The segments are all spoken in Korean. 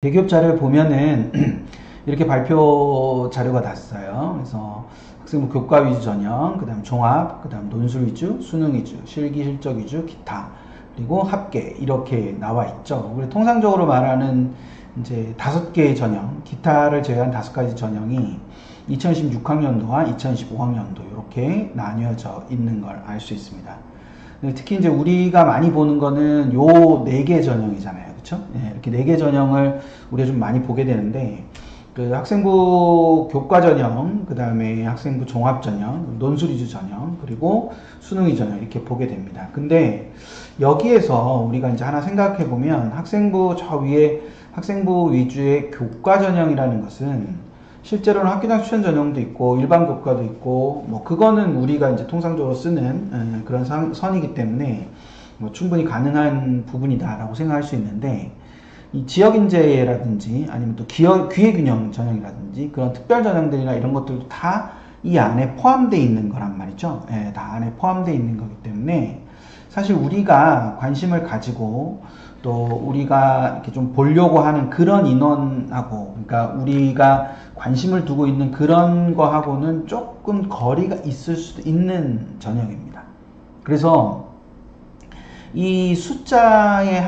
대기업 자료를 보면은 이렇게 발표 자료가 났어요. 그래서 학생부 교과 위주 전형, 그 다음 종합, 그 다음 논술 위주, 수능 위주, 실기 실적 위주, 기타, 그리고 합계 이렇게 나와 있죠. 그리고 통상적으로 말하는 이제 5개의 전형, 기타를 제외한 5가지 전형이 2016학년도와 2015학년도 이렇게 나뉘어져 있는 걸 알 수 있습니다. 특히 이제 우리가 많이 보는 거는 요 4개 전형이잖아요. 그쵸? 예, 이렇게 4개 전형을 우리가 좀 많이 보게 되는데, 그 학생부 교과 전형, 그 다음에 학생부 종합 전형, 논술 위주 전형, 그리고 수능 위주 전형 이렇게 보게 됩니다. 근데 여기에서 우리가 이제 하나 생각해 보면 학생부 저 위에 학생부 위주의 교과 전형이라는 것은 실제로는 학교장 추천 전형도 있고 일반 교과도 있고 뭐 그거는 우리가 이제 통상적으로 쓰는 그런 선이기 때문에 뭐 충분히 가능한 부분이다라고 생각할 수 있는데, 이 지역인재라든지 아니면 또 기회균형 전형이라든지 그런 특별 전형들이나 이런 것들도 다 이 안에 포함되어 있는 거란 말이죠. 예, 다 안에 포함되어 있는 거기 때문에 사실 우리가 관심을 가지고 또 우리가 이렇게 좀 보려고 하는 그런 인원하고, 그러니까 우리가 관심을 두고 있는 그런 거하고는 조금 거리가 있을 수도 있는 전형입니다. 그래서 이 숫자에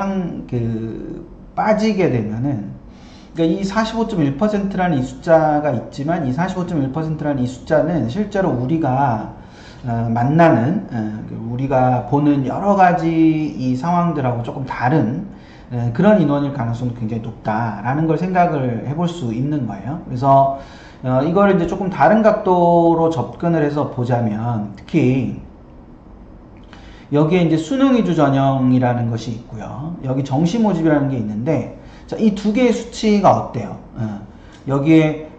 빠지게 되면은, 그러니까 이 45.1%라는 이 숫자가 있지만 이 45.1%라는 이 숫자는 실제로 우리가 만나는 우리가 보는 여러 가지 이 상황들하고 조금 다른 그런 인원일 가능성도 굉장히 높다라는 걸 생각을 해볼 수 있는 거예요. 그래서 이걸 이제 조금 다른 각도로 접근을 해서 보자면, 특히 여기에 이제 수능 위주 전형이라는 것이 있고요. 여기 정시 모집이라는 게 있는데, 자, 이 두 개의 수치가 어때요? 여기에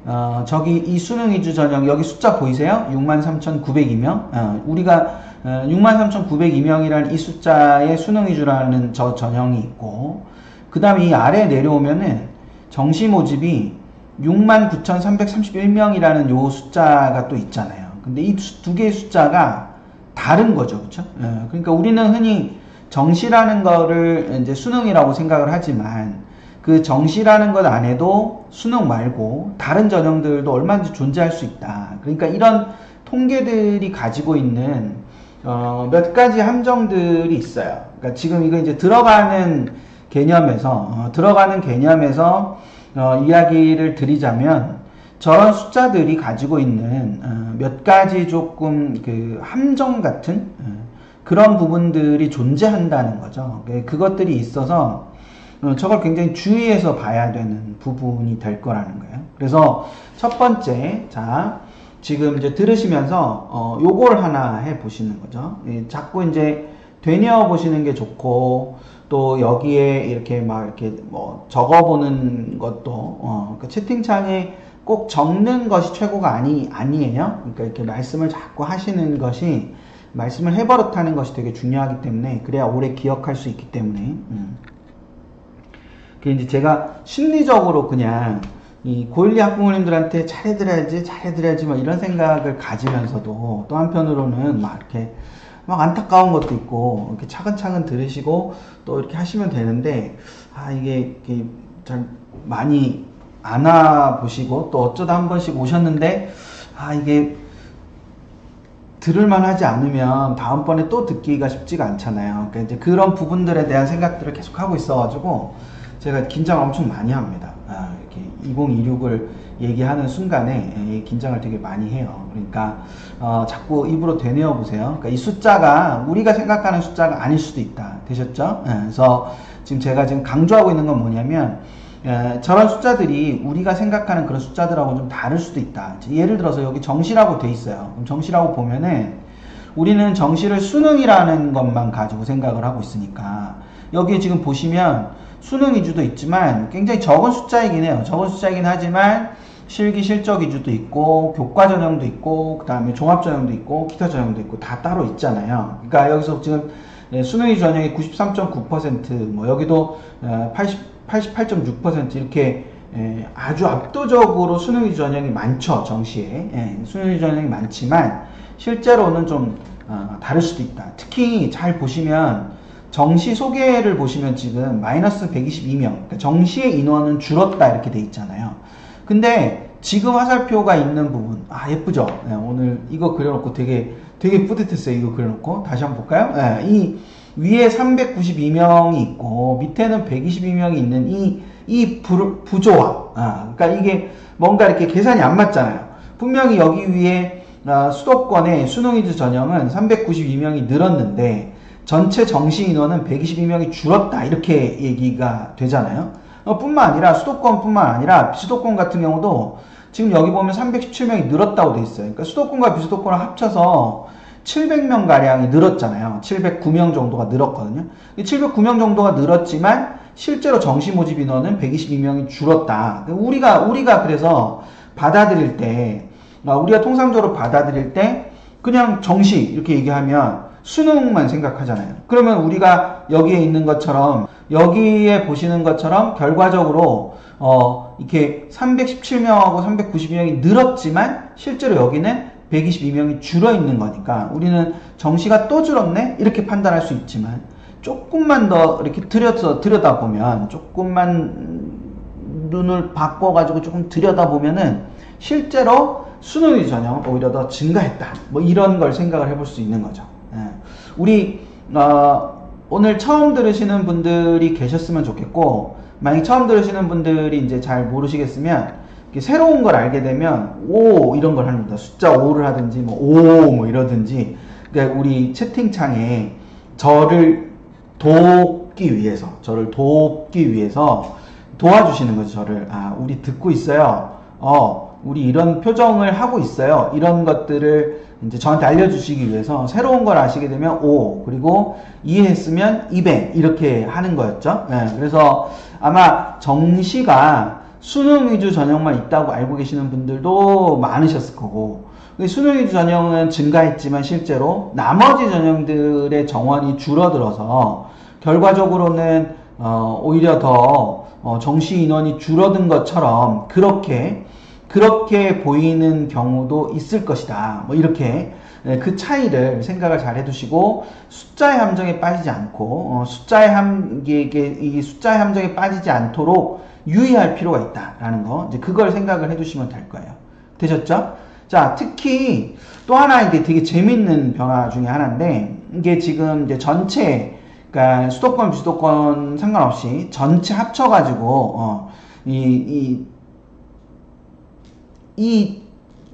저기 이 수능 위주 전형 여기 숫자 보이세요? 63,902명. 우리가 63,902명이라는 이 숫자의 수능 위주라는 저 전형이 있고, 그 다음에 이 아래에 내려오면은 정시 모집이 69,331명이라는 요 숫자가 또 있잖아요. 근데 이 두 개의 숫자가 다른 거죠. 그쵸? 그러니까 우리는 흔히 정시라는 거를 이제 수능이라고 생각을 하지만, 그 정시라는 것 안에도 수능 말고 다른 전형들도 얼마든지 존재할 수 있다. 그러니까 이런 통계들이 가지고 있는 몇 가지 함정들이 있어요. 그러니까 지금 이거 이제 들어가는 개념에서 이야기를 드리자면, 저런 숫자들이 가지고 있는 몇 가지 조금 그 함정 같은 그런 부분들이 존재한다는 거죠. 그것들이 있어서 저걸 굉장히 주의해서 봐야 되는 부분이 될 거라는 거예요. 그래서 첫 번째, 자, 지금 이제 들으시면서 요걸 하나 해 보시는 거죠. 자꾸 이제 되뇌어 보시는 게 좋고, 또 여기에 이렇게 막 이렇게 뭐 적어 보는 것도 그 채팅창에 꼭 적는 것이 최고가 아니에요. 그러니까 이렇게 말씀을 자꾸 하시는 것이, 말씀을 해버릇하는 것이 되게 중요하기 때문에, 그래야 오래 기억할 수 있기 때문에. 그 이제 제가 심리적으로 그냥 이 고1, 2 학부모님들한테 잘해드려야지 뭐 이런 생각을 가지면서도, 또 한편으로는 막 이렇게 막 안타까운 것도 있고, 이렇게 차근차근 들으시고 또 이렇게 하시면 되는데, 이게 잘 많이 안 와보시고 또 어쩌다 한 번씩 오셨는데, 이게 들을만 하지 않으면 다음번에 또 듣기가 쉽지가 않잖아요. 그러니까 이제 그런 부분들에 대한 생각들을 계속 하고 있어가지고 제가 긴장을 엄청 많이 합니다. 이렇게 2026을 얘기하는 순간에 긴장을 되게 많이 해요. 그러니까 자꾸 입으로 되뇌어 보세요. 그러니까 이 숫자가 우리가 생각하는 숫자가 아닐 수도 있다. 되셨죠? 그래서 지금 제가 지금 강조하고 있는 건 뭐냐면, 저런 숫자들이 우리가 생각하는 그런 숫자들하고 좀 다를 수도 있다. 예를 들어서 여기 정시라고 돼 있어요. 그럼 정시라고 보면은 우리는 정시를 수능이라는 것만 가지고 생각을 하고 있으니까, 여기에 지금 보시면 수능 위주도 있지만 굉장히 적은 숫자이긴 해요. 적은 숫자이긴 하지만 실기 실적 위주도 있고 교과 전형도 있고 그 다음에 종합 전형도 있고 기타 전형도 있고 다 따로 있잖아요. 그러니까 여기서 지금 수능 위주 전형이 93.9%, 뭐 여기도 88.6% 이렇게 아주 압도적으로 수능 위주 전형이 많죠. 정시에 수능 위주 전형이 많지만 실제로는 좀 다를 수도 있다. 특히 잘 보시면 정시 소개를 보시면 지금 마이너스 122명, 그러니까 정시의 인원은 줄었다 이렇게 돼 있잖아요. 근데 지금 화살표가 있는 부분, 예쁘죠? 네, 오늘 이거 그려놓고 되게 뿌듯했어요. 이거 그려놓고 다시 한번 볼까요? 네, 이 위에 392명이 있고 밑에는 122명이 있는 이 부조화, 그러니까 이게 뭔가 이렇게 계산이 안 맞잖아요. 분명히 여기 위에 수도권의 수능위주 전형은 392명이 늘었는데 전체 정시 인원은 122명이 줄었다 이렇게 얘기가 되잖아요. 뿐만 아니라 수도권뿐만 아니라 비수도권 같은 경우도 지금 여기 보면 317명이 늘었다고 돼 있어요. 그러니까 수도권과 비수도권을 합쳐서 700명 가량이 늘었잖아요. 709명 정도가 늘었거든요. 709명 정도가 늘었지만 실제로 정시 모집 인원은 122명이 줄었다. 우리가 그래서 받아들일 때, 우리가 통상적으로 받아들일 때 그냥 정시 이렇게 얘기하면 수능만 생각하잖아요. 그러면 우리가 여기에 있는 것처럼, 여기에 보시는 것처럼 결과적으로 이렇게 317명하고 392명이 늘었지만 실제로 여기는 122명이 줄어 있는 거니까 우리는 정시가 또 줄었네? 이렇게 판단할 수 있지만 조금만 더 이렇게 들여다보면, 조금만 눈을 바꿔가지고 조금 들여다보면은 실제로 수능위 전형은 오히려 더 증가했다. 뭐 이런 걸 생각을 해볼 수 있는 거죠. 우리 오늘 처음 들으시는 분들이 계셨으면 좋겠고, 만약 처음 들으시는 분들이 이제 잘 모르시겠으면 새로운 걸 알게 되면 오 이런 걸 합니다. 숫자 5를 하든지 뭐 오 뭐 이러든지, 그러니까 우리 채팅창에 저를 돕기 위해서 도와주시는 거죠. 저를 우리 듣고 있어요. 우리 이런 표정을 하고 있어요. 이런 것들을 이제 저한테 알려주시기 위해서 새로운 걸 아시게 되면 오, 그리고 이해했으면 200 이렇게 하는 거였죠. 그래서 아마 정시가 수능 위주 전형만 있다고 알고 계시는 분들도 많으셨을 거고, 수능 위주 전형은 증가했지만 실제로 나머지 전형들의 정원이 줄어들어서 결과적으로는 오히려 더 정시 인원이 줄어든 것처럼 그렇게 보이는 경우도 있을 것이다. 뭐 이렇게 그 차이를 생각을 잘 해두시고 숫자의 함정에 빠지지 않고 숫자의 함정에 빠지지 않도록 유의할 필요가 있다라는 거, 이제 그걸 생각을 해두시면 될 거예요. 되셨죠? 자, 특히 또 하나 이제 되게 재밌는 변화 중에 하나인데, 이게 지금 이제 전체, 그러니까 수도권, 비수도권 상관없이 전체 합쳐가지고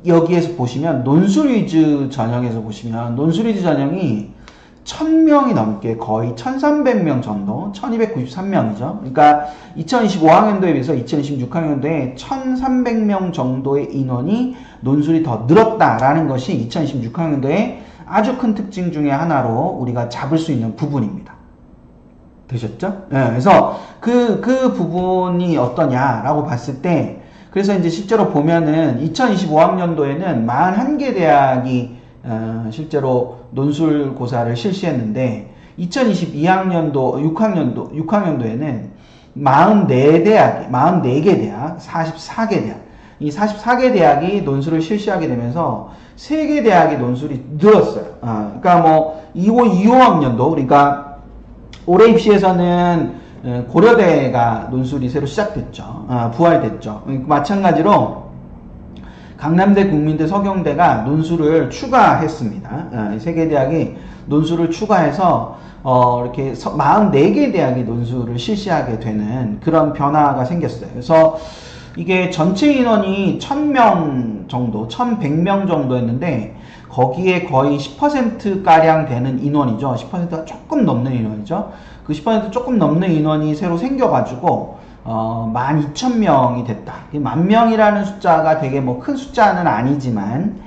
여기에서 보시면 논술 위주 전형에서 보시면 논술 위주 전형이 1000명이 넘게, 거의 1300명 정도, 1293명이죠. 그러니까 2025학년도에 비해서 2026학년도에 1300명 정도의 인원이 논술이 더 늘었다라는 것이 2026학년도에 아주 큰 특징 중에 하나로 우리가 잡을 수 있는 부분입니다. 되셨죠? 그래서 그 부분이 어떠냐라고 봤을 때, 그래서 이제 실제로 보면은 2025학년도에는 41개 대학이 실제로 논술고사를 실시했는데 2022학년도 6학년도에는 44개 대학, 44개 대학, 이 44개 대학이 논술을 실시하게 되면서 3개 대학이 논술이 늘었어요. 그러니까 뭐 25학년도, 그러니까 올해 입시에서는 고려대가 논술이 새로 시작됐죠. 부활됐죠. 마찬가지로 강남대, 국민대, 서경대가 논술을 추가했습니다. 이 3개 대학이 논술을 추가해서 이렇게 44개 대학이 논술을 실시하게 되는 그런 변화가 생겼어요. 그래서 이게 전체 인원이 1000명 정도, 1100명 정도였는데 거기에 거의 10%가량 되는 인원이죠. 10%가 조금 넘는 인원이죠. 그 10% 조금 넘는 인원이 새로 생겨가지고 12,000명이 됐다. 10,000명이라는 숫자가 되게 뭐 큰 숫자는 아니지만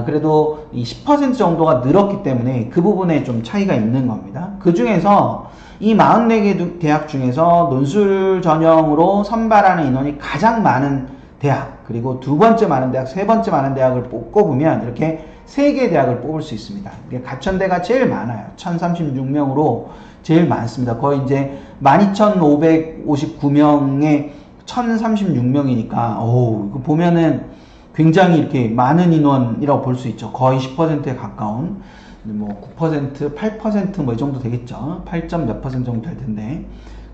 그래도 이 10% 정도가 늘었기 때문에 그 부분에 좀 차이가 있는 겁니다. 그 중에서 이 44개 대학 중에서 논술 전형으로 선발하는 인원이 가장 많은 대학, 그리고 두 번째 많은 대학, 세 번째 많은 대학을 꼽으면 이렇게 3개 대학을 뽑을 수 있습니다. 가천대가 제일 많아요. 1036명으로 제일 많습니다. 거의 이제 12,559명에 1036명이니까, 이거 보면은 굉장히 이렇게 많은 인원이라고 볼 수 있죠. 거의 10%에 가까운. 뭐 9%, 8% 뭐 이 정도 되겠죠. 8점 몇 퍼센트 정도 될 텐데.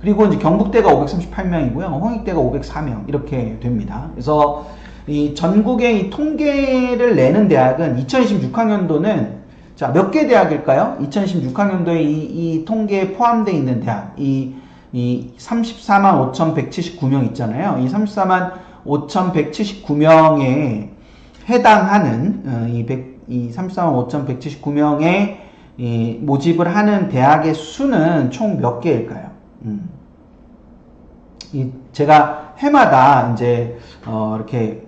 그리고 이제 경북대가 538명이고요. 홍익대가 504명 이렇게 됩니다. 그래서 이 전국의 이 통계를 내는 대학은 2026학년도는 자, 몇 개 대학일까요? 2026학년도에 이 통계에 포함되어 있는 대학, 이 34만 5,179명 있잖아요. 이 34만 5,179명에 해당하는, 이 34만 5,179명에 모집을 하는 대학의 수는 총 몇 개일까요? 제가 해마다 이제, 이렇게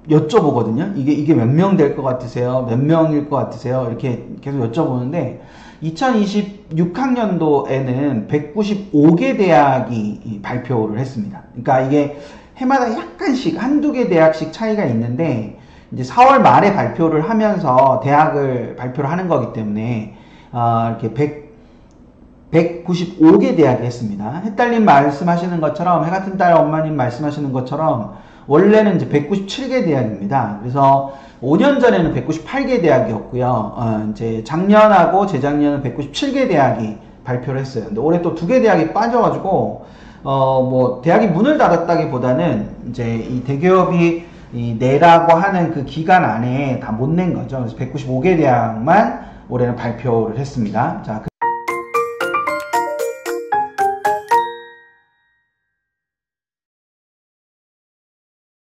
여쭤보거든요. 이게 몇 명 될 것 같으세요? 몇 명일 것 같으세요? 이렇게 계속 여쭤보는데 2026학년도에는 195개 대학이 발표를 했습니다. 그러니까 이게 해마다 약간씩 한두 개 대학씩 차이가 있는데 이제 4월 말에 발표를 하면서 대학을 발표를 하는 거기 때문에 이렇게 195개 대학이 했습니다. 햇달님 말씀하시는 것처럼 해같은 딸 엄마님 말씀하시는 것처럼 원래는 이제 197개 대학입니다. 그래서 5년 전에는 198개 대학이었고요. 이제 작년하고 재작년은 197개 대학이 발표를 했어요. 근데 올해 또 2개 대학이 빠져가지고 뭐 대학이 문을 닫았다기보다는 이제 이 대기업이 내라고 하는 그 기간 안에 다 못 낸 거죠. 그래서 195개 대학만 올해는 발표를 했습니다. 자.